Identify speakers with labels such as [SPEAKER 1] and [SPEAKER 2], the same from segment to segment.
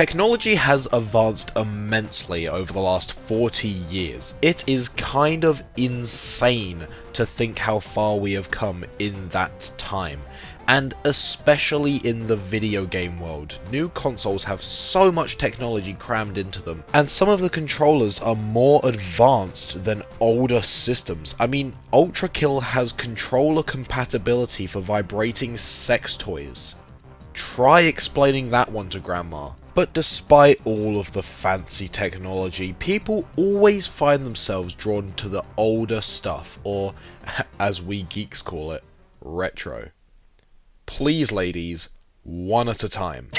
[SPEAKER 1] Technology has advanced immensely over the last 40 years. It is kind of insane to think how far we have come in that time. And especially in the video game world, new consoles have so much technology crammed into them, and some of the controllers are more advanced than older systems. I mean, Ultra Kill has controller compatibility for vibrating sex toys. Try explaining that one to Grandma. But despite all of the fancy technology, people always find themselves drawn to the older stuff, or as we geeks call it, retro. Please ladies, one at a time.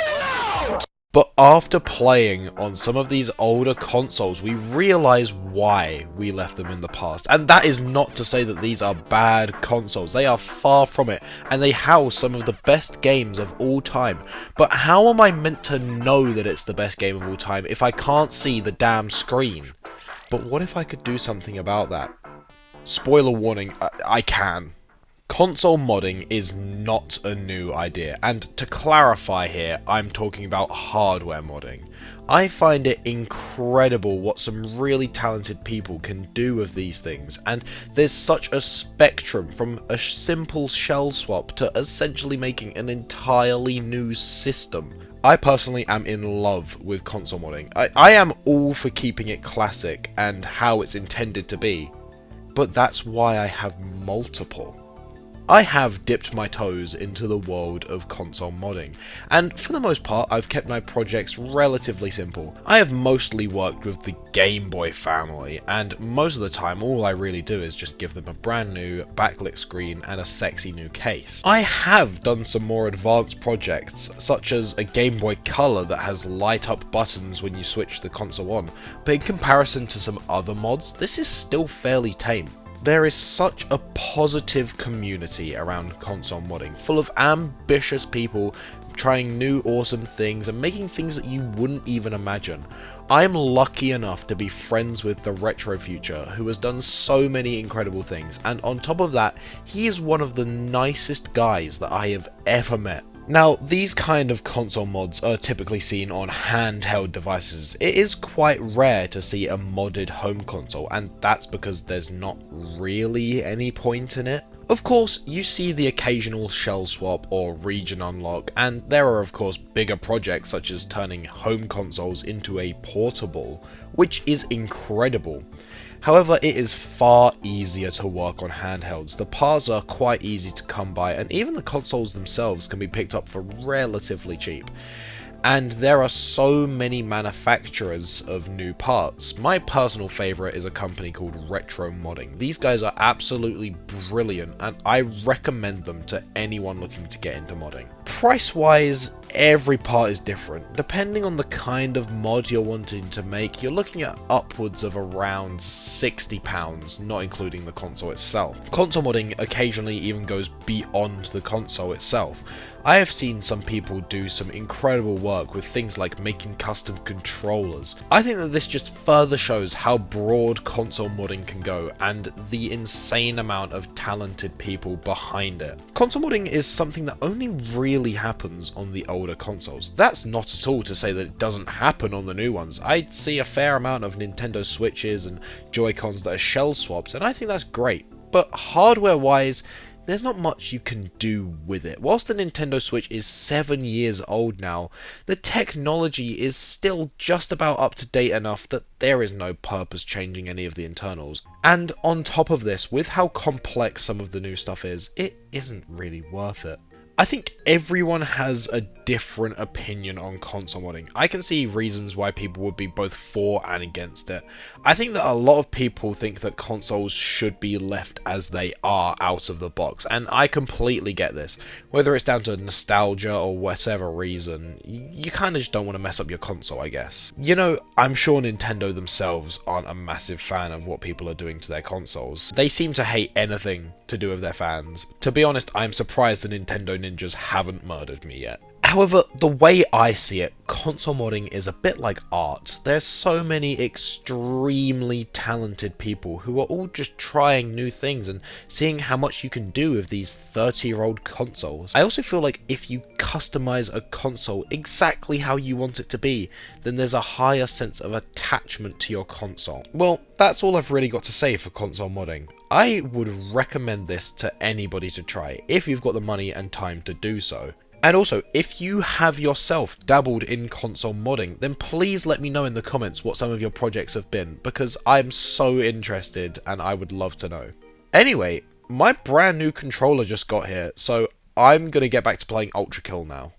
[SPEAKER 1] But after playing on some of these older consoles, we realise why we left them in the past. And that is not to say that these are bad consoles. They are far from it, and they house some of the best games of all time. But how am I meant to know that it's the best game of all time if I can't see the damn screen? But what if I could do something about that? Spoiler warning, I can. Console modding is not a new idea, and to clarify here, I'm talking about hardware modding. I find it incredible what some really talented people can do with these things, and there's such a spectrum from a simple shell swap to essentially making an entirely new system. I personally am in love with console modding. I am all for keeping it classic and how it's intended to be, but that's why I have multiple. I have dipped my toes into the world of console modding, and for the most part I've kept my projects relatively simple. I have mostly worked with the Game Boy family, and most of the time all I really do is just give them a brand new backlit screen and a sexy new case. I have done some more advanced projects, such as a Game Boy Color that has light up buttons when you switch the console on, but in comparison to some other mods, this is still fairly tame. There is such a positive community around console modding, full of ambitious people trying new awesome things and making things that you wouldn't even imagine. I'm lucky enough to be friends with the Retro Future, who has done so many incredible things, and on top of that, he is one of the nicest guys that I have ever met. Now, these kind of console mods are typically seen on handheld devices. It is quite rare to see a modded home console, and that's because there's not really any point in it. Of course, you see the occasional shell swap or region unlock, and there are of course bigger projects such as turning home consoles into a portable, which is incredible. However, it is far easier to work on handhelds. The parts are quite easy to come by, and even the consoles themselves can be picked up for relatively cheap. And there are so many manufacturers of new parts. My personal favourite is a company called Retro Modding. These guys are absolutely brilliant, and I recommend them to anyone looking to get into modding. Price-wise, every part is different. Depending on the kind of mod you're wanting to make, you're looking at upwards of around £60, not including the console itself. Console modding occasionally even goes beyond the console itself. I have seen some people do some incredible work with things like making custom controllers. I think that this just further shows how broad console modding can go and the insane amount of talented people behind it. Console modding is something that only really happens on the older consoles. That's not at all to say that it doesn't happen on the new ones. I see a fair amount of Nintendo Switches and Joy-Cons that are shell swaps, and I think that's great. But hardware wise, there's not much you can do with it. Whilst the Nintendo Switch is 7 years old now, the technology is still just about up to date enough that there is no purpose changing any of the internals. And on top of this, with how complex some of the new stuff is, it isn't really worth it. I think everyone has a different opinion on console modding. I can see reasons why people would be both for and against it. I think that a lot of people think that consoles should be left as they are out of the box, and I completely get this. Whether it's down to nostalgia or whatever reason, you kind of just don't want to mess up your console, I guess. You know, I'm sure Nintendo themselves aren't a massive fan of what people are doing to their consoles. They seem to hate anything to do with their fans. To be honest, I'm surprised the Nintendo ninjas haven't murdered me yet. However, the way I see it, console modding is a bit like art. There's so many extremely talented people who are all just trying new things and seeing how much you can do with these 30-year-old consoles. I also feel like if you customize a console exactly how you want it to be, then there's a higher sense of attachment to your console. Well, that's all I've really got to say for console modding. I would recommend this to anybody to try, if you've got the money and time to do so. And also, if you have yourself dabbled in console modding, then please let me know in the comments what some of your projects have been, because I'm so interested and I would love to know. Anyway, my brand new controller just got here, so I'm gonna get back to playing Ultra Kill now.